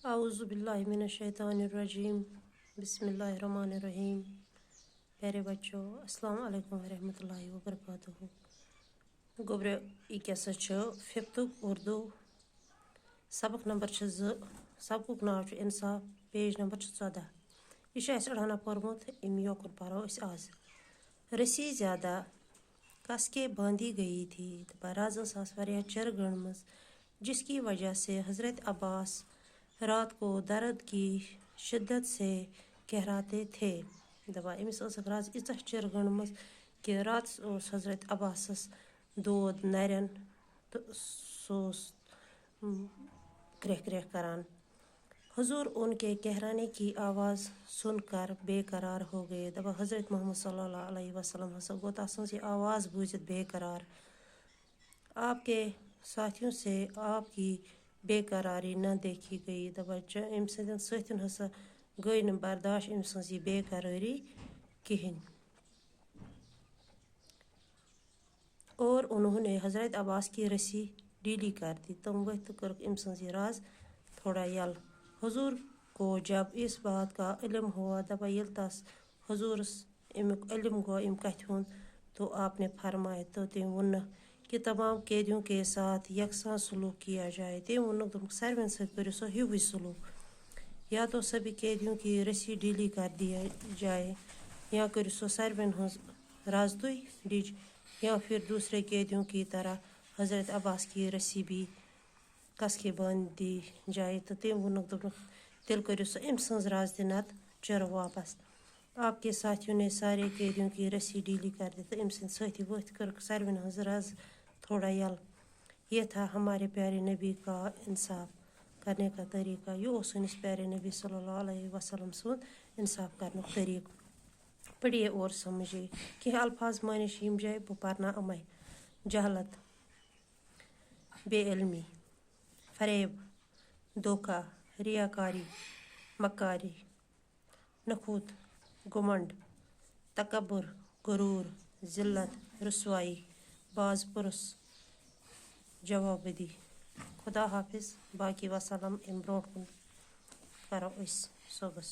اعوذ باللہ من الشیطان الرجیم بسم اللہ الرحمن الرحیم. پیارے بچوں السلام علیکم ورحمۃ اللہ وبرکاتہ. گوبرے یہ ففتک اردو سبق نمبر 2 سبقک ناو انصاف پیج نمبر 14. یہ اڑھانا پورمت یوکن پرو آز. رسی زیادہ کس کے باندھی گئی تھی. راز چر گنڈمز جس کی وجہ سے حضرت عباس رات کو درد کی شدت سے کہراتے تھے. امس راز ایچ چر گنڈمز کہ رات حضرت عباسس دود نرین تو سہ کرہ کرہ کران. حضور ان کے کہرانے کی آواز سن کر بے قرار ہو گئے. حضرت محمد صلی اللہ علیہ وسلم ہسا گو تسن یہ آواز بوزت بے قرار. آپ کے ساتھیوں سے آپ کی بے قراری نہ دیکھی گئی. ام ساتھین ہسا گئی نہ برداشت ام سن یہ بے قراری کہین. اور انہوں نے حضرت عباس کی رسی ڈھیلی کر دی. تم ورت تو کرک ام سن یہ راز تھوڑا یل. حضور کو جب اس بات کا علم ہوا یل تس حضورس امیک علم گو ام کتھ ہند تو آپ نے فرمایا تو تم ونک کہ تمام قیدیوں کے ساتھ یکساں سلوک کیا جائے. تم ونک سروین ست کرو سو ہیوی سلوک. یا تو سبھی قیدیوں کی رسی ڈھیلی کر دیا جائے یا کرو سو سروین ہز راز تھی ڈج یا پھر دوسرے قیدیوں کی طرح حضرت عباس کی رسی بھی کس کے باندھ دی جائے. تو تم ونک تیل کرو سو ام سن راز تہ نت چر واپس. آپ کے ساتھیوں نے سارے قیدیوں کی رسی ڈھیلی کر دی. تو ام سن ساتھی ورت کر سروین ہز راز تھوڑا یل. یہ تھا ہمارے پیارے نبی کا انصاف کرنے کا طریقہ. یہ سنس پیارے نبی صلی اللہ علیہ وسلم سن انصاف کرنے طریقہ. پڑھیے اور سمجھیے کہ الفاظ معنی یم جائے بہ پرنا امے. جہالت بے علمی فریب دھوکہ ریاکاری مکاری نخوت گمنڈ تکبر غرور ذلت رسوائی باز پرس جوابدی. خدا حافظ. باقی وسلام ام برو کن کرو اس صبح.